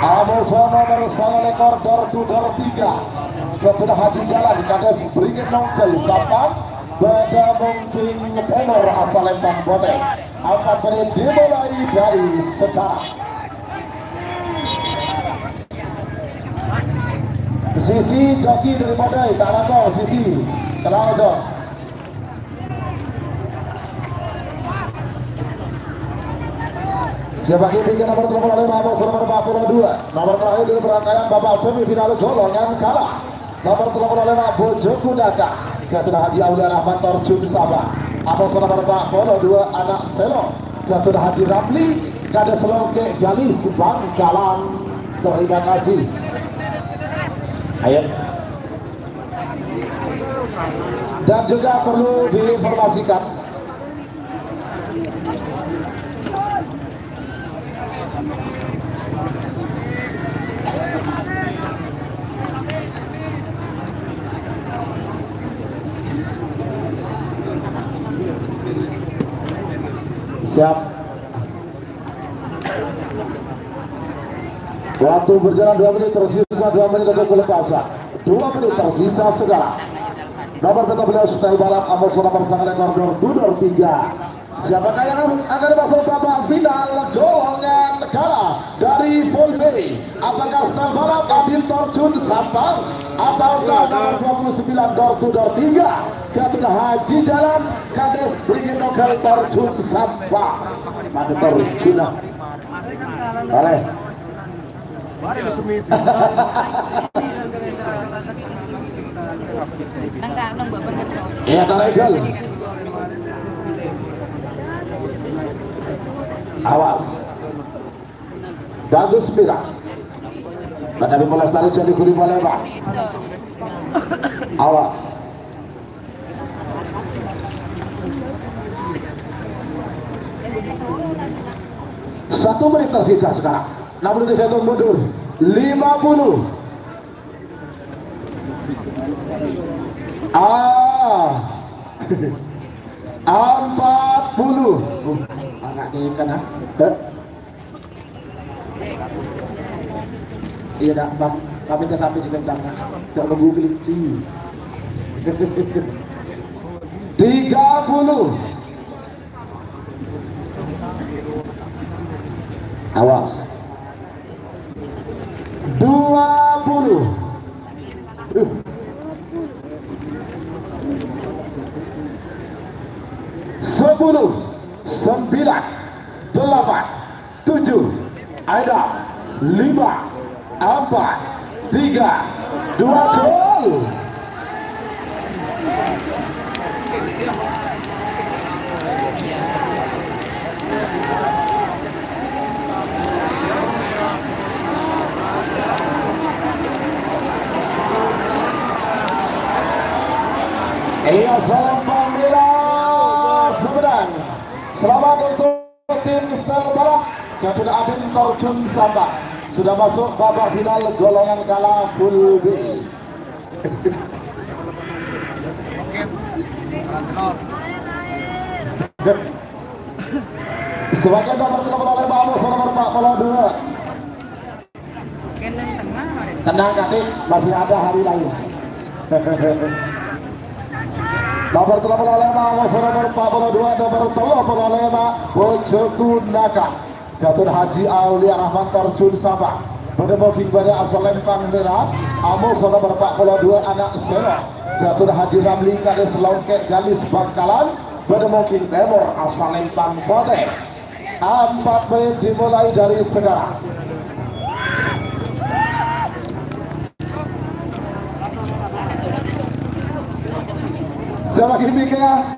Amoso nomor sangat ekor door 3. Gatot Haji Jalan Kades Beringin Nongkel Sabah. Pada mungkin tenor asal Lempang Bote. 4 menit dimulai dari sekarang. Sisi joki dari Modai, tak langkau sisi tenang aja. Siapa kini nomor telepon oleh Mamos nomor 42. Nomor terakhir di rangkaian babak semifinal golongan kalah. Nomor telepon oleh Bojo Kudaka. Gatot Haji Aulia Rahman Torjun Sabah. Amos nomor 42 Anak Selo. Gatot Haji Ramli Kades Selongke Galis Bangkalan. Terima kasih. Ayo. Dan juga perlu diinformasikan siap. Waktu berjalan 2 menit tersisa 2 menit untuk pelepasan. 2 menit tersisa sekarang. Nomor 14 Stel Balap Amos nomor sangat ekor door 3. Siapakah yang akan masuk babak final golongan kalah dari full B? Apakah Stel Balap Abim Torjun Sabang ataukah nomor 29 door 3 Gatot Haji Jalan Kades Beringin Nongkel Torjun Sabang. Pada Torjun oleh ya, taregal. Awas. Bagus Mira. Dari bola tarik jadi kuri bola Pak. Awas. Satu menit tersisa sekarang. 61 mundur. 50. 40. Anak ini kan iya dah, kami dah sampai sebentar. Tak nunggu kelinci. 30. Awas. 20. 10, 9, 8, 7, ada 5, 4, 3, 2, gol. Iya, salam pembela Sumedang. Selamat untuk tim Stel Barat Kapten Adin Torjun Samba sudah masuk babak final golongan kalah full B. Sebagai nomor 3 oleh Pak Amos nomor 42. Tenang Kak, masih ada hari lain. Nomor 3 oleh Pak Amos nomor 42, nomor 3 oleh Pak Bojoku Naka Datuk Haji Aulia Rahman Torjun Sabah berdemoking pada asal Lempang Merah. Amos nomor 42 anak Seno Datuk Haji Ramli Kades Longkek Galis Bangkalan berdemoking Timur asal Lempang Pote. 4 menit dimulai dari sekarang. Siapa kimiknya?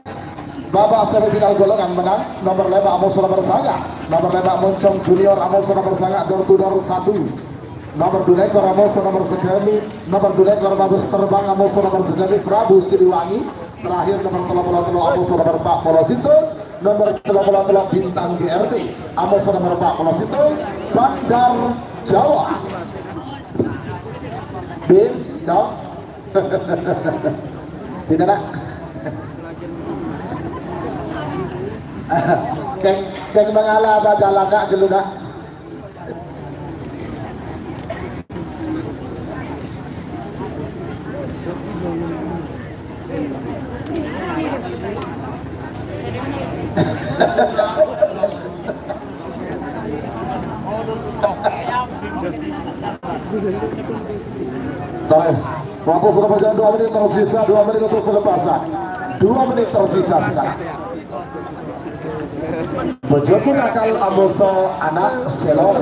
Babak semifinal golongan menang nomor leba Amos nomor Sanga, nomor leba Moncong Junior Amos nomor Sanga door to door 1, nomor 2 ekor Amos nomor Segemi, nomor 2 ekor Babus Terbang Amos nomor Segemi Prabu Siliwangi, terakhir nomor 33 Amos nomor Pak Polosito, nomor 33 Bintang GRT Amos nomor Pak Polosito, Bandar Jawa. Bintang tidak nak. Keng mengalah apa jalan nak dulu nak. Waktu sudah berjalan 2 menit tersisa, 2 menit untuk pelepasan. 2 menit tersisa sekarang. Bojoku Nakal Amoso anak Selor.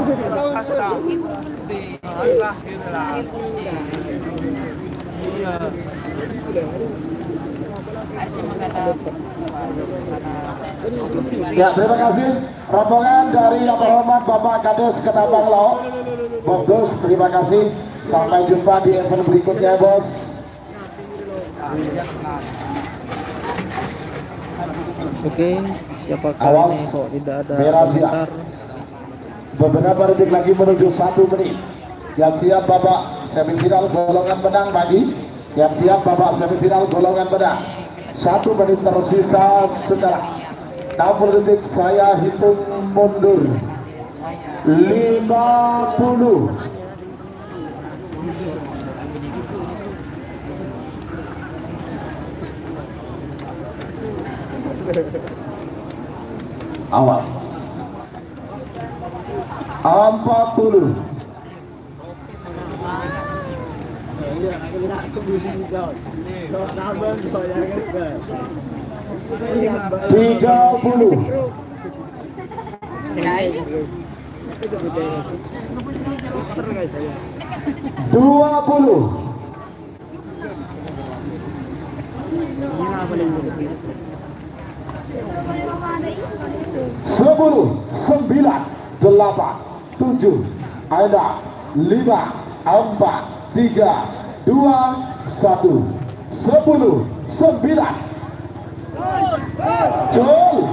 Ya, terima kasih rombongan dari yang terhormat Bapak Kades Ketapang Laut. Bos Dos, terima kasih. Sampai jumpa di event berikutnya, Bos. Oke, siapakah Awas, ini kok tidak ada merah komentar? Beberapa detik lagi menuju 1 menit. Yang siap babak semifinal golongan menang bagi. Yang siap babak semifinal golongan menang. 1 menit tersisa setelah 60 detik saya hitung mundur. 50. Awas. 40. 20. 10, 9, 8, 7, 6, 5, 4, 3, 2, 1. 10, 9. Jol.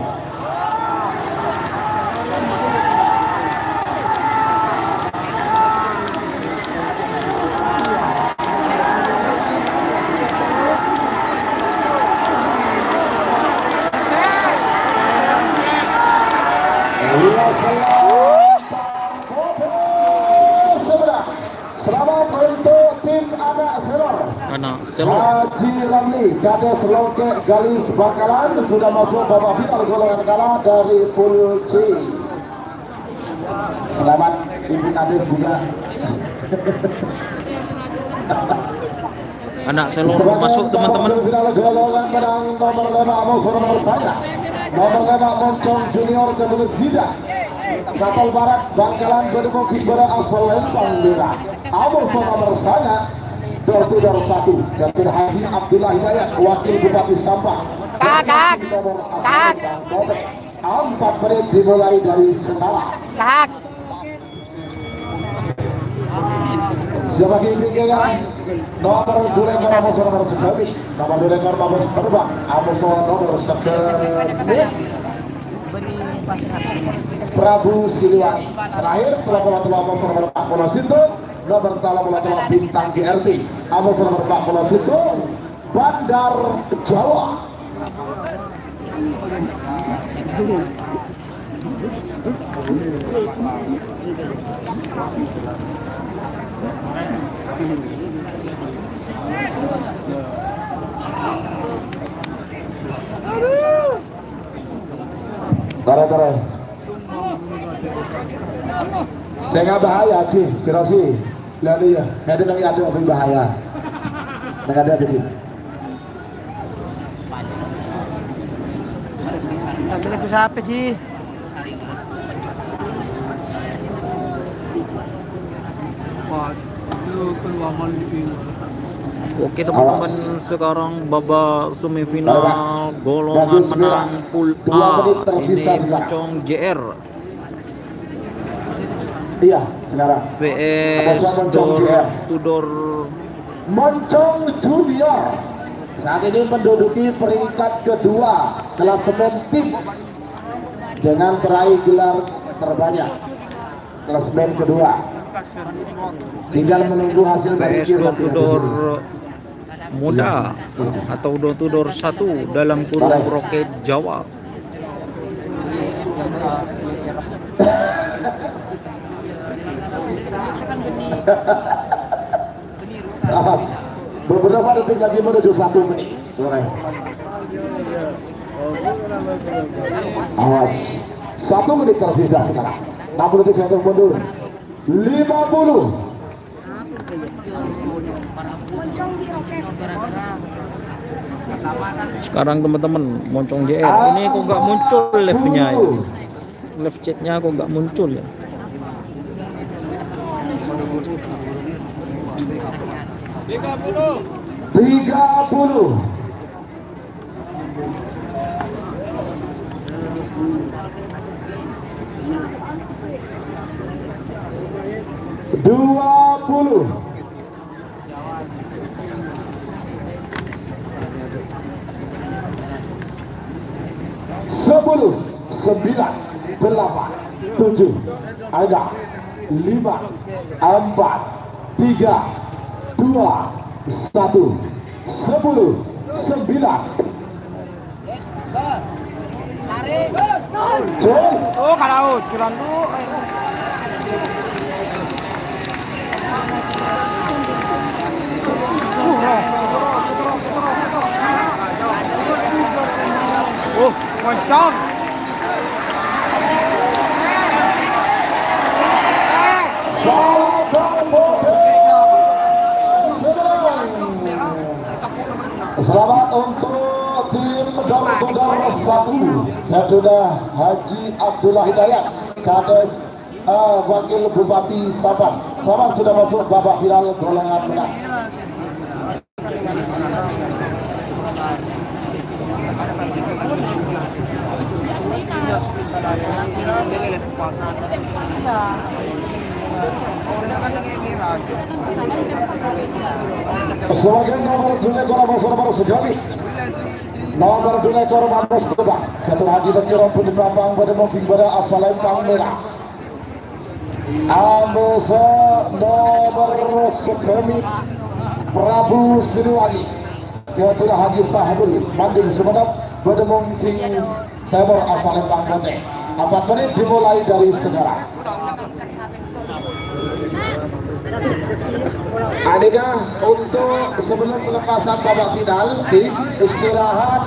Selamat untuk tim anak selor. Anak selor. Haji Ramli, Kades Loke Galis Bakalan sudah masuk babak final golongan kalah dari Full C. Selamat Ibu Kades juga. Anak selor masuk teman-teman. Final golongan menang nomor 5 Amos nomor saya. Nomor 5 Moncong Junior Kedua Zida. Kapal Barat Bangkalan bertemu Kibara asal Lempang Merah. Amos nomor saya. Door 1 Dr. Haji Abdullah Hidayat, Wakil Bupati Sampang. Kak. 4 menit dimulai dari sekarang. Kak. Sebagai pinggiran nomor 2 rekor Amos nomor 9, nomor 2 rekor Amos terbang Amos nomor 9 Prabu Siliwangi. Terakhir telah Amos nomor 40 situ, nomor telah bintang GRT Amos nomor 40 situ, Bandar Jawa. Tara. Jangan bahaya sih, kira sih. Lihat dia, ada yang ada yang bahaya. Jangan ada di sini. Sambil aku siapa sih? Oke teman-teman, sekarang babak semifinal golongan menang pool A. Ini Moncong JR Iya, sekarang VS Tudor Moncong Junior saat ini menduduki peringkat kedua klasemen tim dengan peraih gelar terbanyak klasemen kedua. Tinggal menunggu hasil dari VS Tudor Muda atau Tudor 1 dalam kurung Roket Jawa. Beberapa detik lagi menuju 1 menit sore. Awas, 1 menit tersisa sekarang. 60 detik saya mundur. 50. Sekarang teman-teman, Moncong JR ini kok nggak muncul live-nya ya. Live chat-nya kok nggak muncul ya. 30. Dua puluh. 10, 9, 8, 7, ada 5, 4, 3, 2, 1, 10, 9. Jol. Oh, kalau curang dulu. Oh, Moncong. Selamat untuk tim Tudor 1 Kaduna Haji Abdullah Hidayat, Kades Wakil Bupati Sabang. Selamat sudah masuk babak final golongan menang. Sebagai nomor 2 ekor nomor sekali. Nomor 2 ekor Mabes Terbang. Ketua Haji Bakir pun disambang pada mungkin pada asal lempang merah. Amesa nomor sekali Prabu Siliwangi. Ketua Haji Sahibul Manding Sumenep pada mungkin Timur asal lempang Bote. 4 menit dimulai dari sekarang. Adega untuk sebelum pelepasan babak final istirahat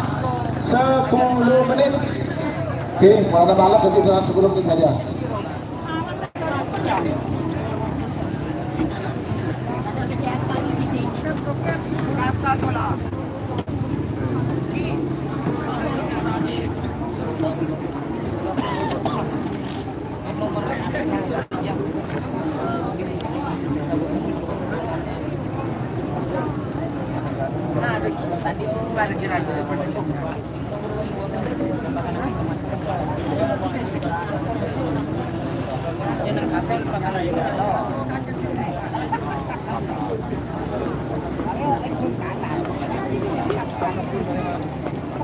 10 menit. Oke, pada malam nanti istirahat 10 menit saja.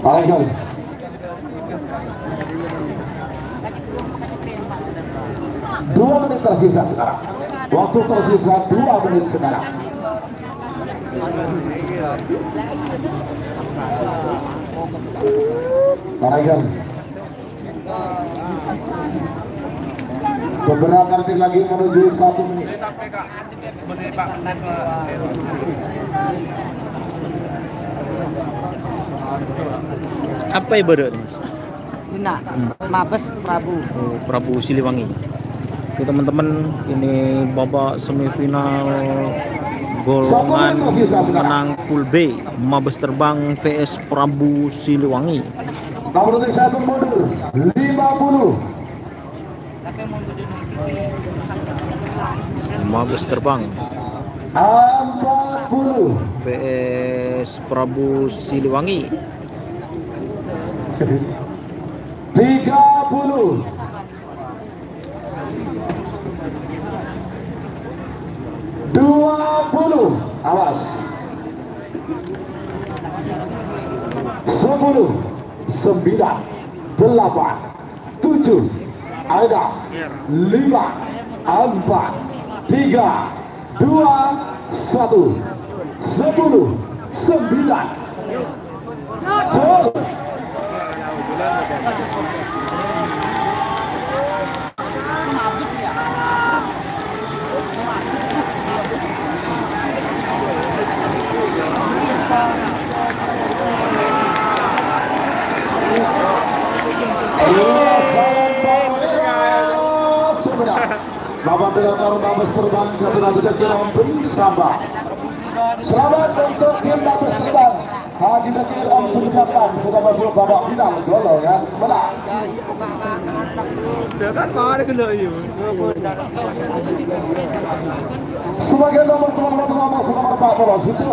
Baiklah. 2 menit tersisa sekarang. Waktu tersisa 2 menit sekarang. Baiklah. Beberapa detik lagi menuju 1 menit. Apa ibarat? Bina, Mabes Prabu. Oh, Prabu Siliwangi. Oke teman-teman, ini babak semifinal golongan menang pool B, Mabes Terbang vs Prabu Siliwangi. Nomor 1 mundur 50. Mabes Terbang 40. vs Prabu Siliwangi. 30. 20. Awas. 10. 9. 8. 7. Ada 5. 4. 3. 2. 1. 10. 9. Jol. Bapak Direktur Mabes Terbang Ketua Direktur Om Sabang. Selamat untuk tim Mabes Terbang. Haji Bakir Om Sabang sudah masuk babak final golongan menang. Sebagai nomor nomor 40 itu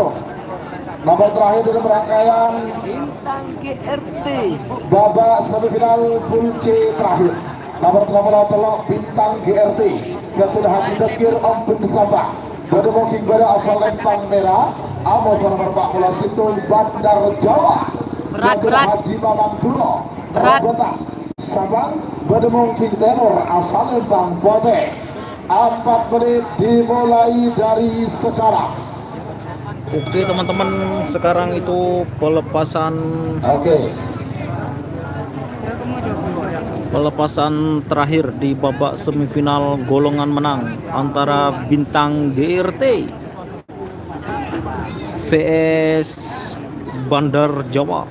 nomor terakhir dalam rangkaian Bintang GRT. babak semifinal pool C terakhir. Nomor telok Bintang GRT Ketua Haji Bakir Om Sabang. Pada mungkin pada asal lempang merah. Amos nomor 40 Situl Bandar Jawa. Ketua Haji Mamang Duno. Kota Sabang. Pada mungkin tenor asal lempang Bote. 4 menit dimulai dari sekarang. Oke teman-teman, sekarang itu pelepasan pelepasan terakhir di babak semifinal golongan menang antara Bintang GRT vs Bandar Jawa.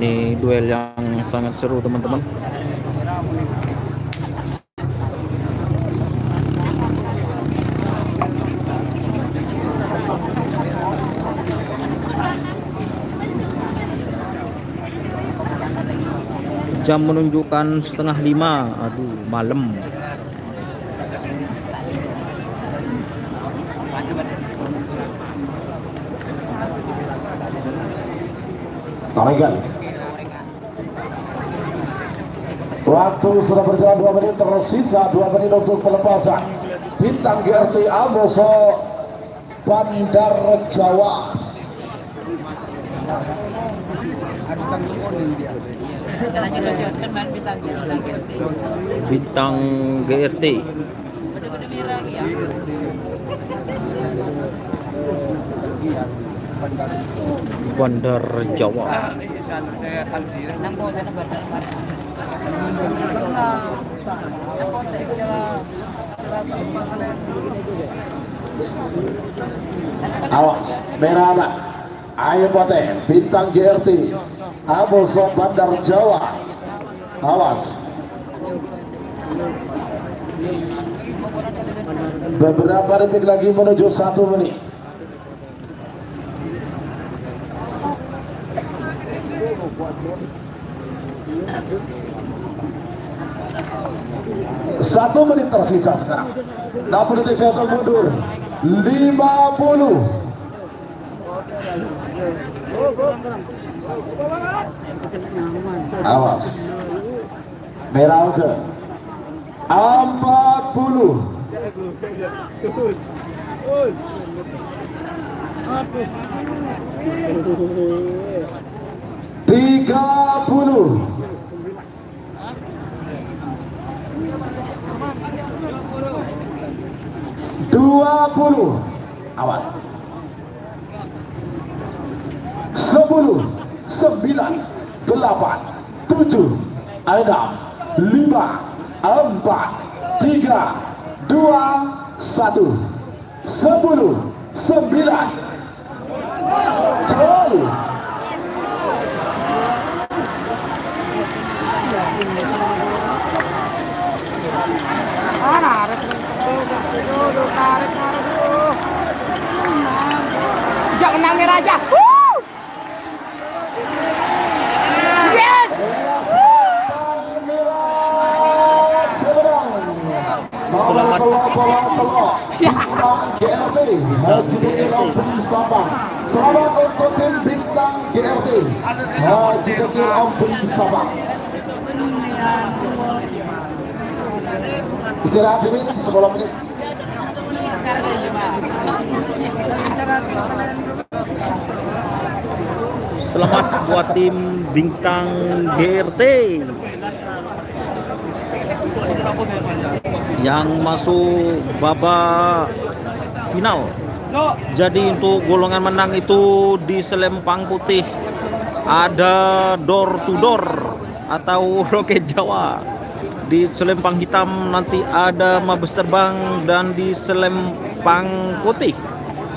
Ini duel yang sangat seru teman-teman. Jam menunjukkan 4:30. Aduh, malam. Taregan. Waktu sudah berjalan 2 menit, tersisa 2 menit untuk pelepasan bintang GRT Amoso Bandar Jawa. Bintang GRT Bandar Jawa. Awas merah anak, ayo pote bintang GRT Amoso Bandar Jawa. Awas, beberapa detik lagi menuju 1 menit. Satu menit tersisa sekarang. 60 detik saya mundur. 50. Awas. Merah ke 40. 30. 20. Awas. 10, 9, 8, 7, 6, 5, 4, 3, 2, 1. 10, 9. Jol. Jangan menang merah aja. Woo! Yes! Selamat Selamat untuk tim bintang GRT Haji Dekir Ampun Sabang. Istirahat dulu 10 menit. Selamat buat tim bintang GRT yang masuk babak final. Jadi untuk golongan menang itu di selempang putih ada door to door atau roket Jawa. Di selempang hitam nanti ada Mabes Terbang, dan di selempang putih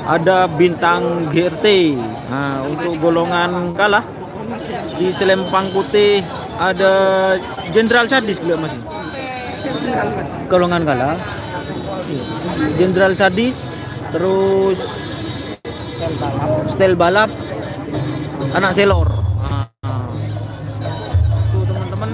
ada bintang GRT. Nah, untuk golongan kalah di selempang putih ada Jenderal Sadis juga masih. Golongan kalah Jenderal Sadis, terus Stel Balap, Anak Selor. Tuh teman-teman.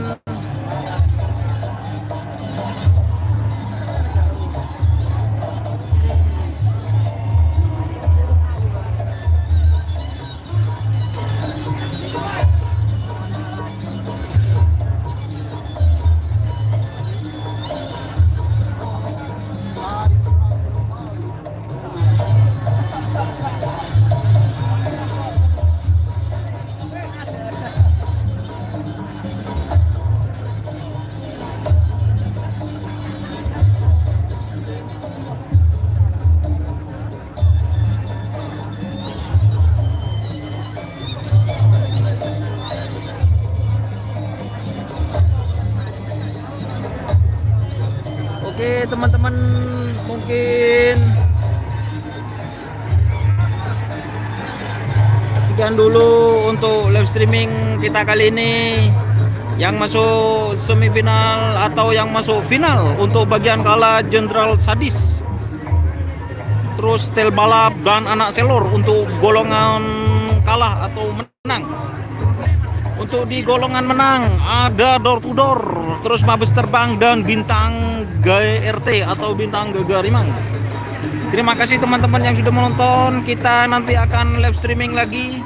Oke teman-teman, mungkin sekian dulu untuk live streaming kita kali ini. Yang masuk semifinal atau yang masuk final untuk bagian kalah Jenderal Sadis, terus Stel Balap dan Anak Selor untuk golongan kalah atau menang. Untuk di golongan menang ada door to door, terus Mabes Terbang dan bintang GRT atau bintang Gagarimang. Terima kasih teman-teman yang sudah menonton. Kita nanti akan live streaming lagi.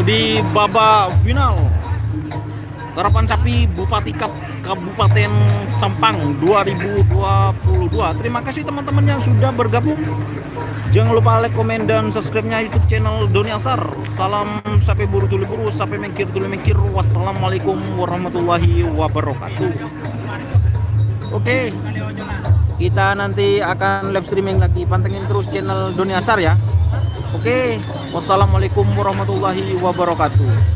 di babak final Karapan Sapi Bupati Kabupaten Sampang 2022. Terima kasih teman-teman yang sudah bergabung. Jangan lupa like, komen, dan subscribe-nya YouTube channel Doni Asar. Salam sapi buru tuli buru, sapi mengkir tuli mengkir. Wassalamualaikum warahmatullahi wabarakatuh. Oke, kita nanti akan live streaming lagi. Pantengin terus channel Doni Asar ya. Oke, wassalamualaikum warahmatullahi wabarakatuh.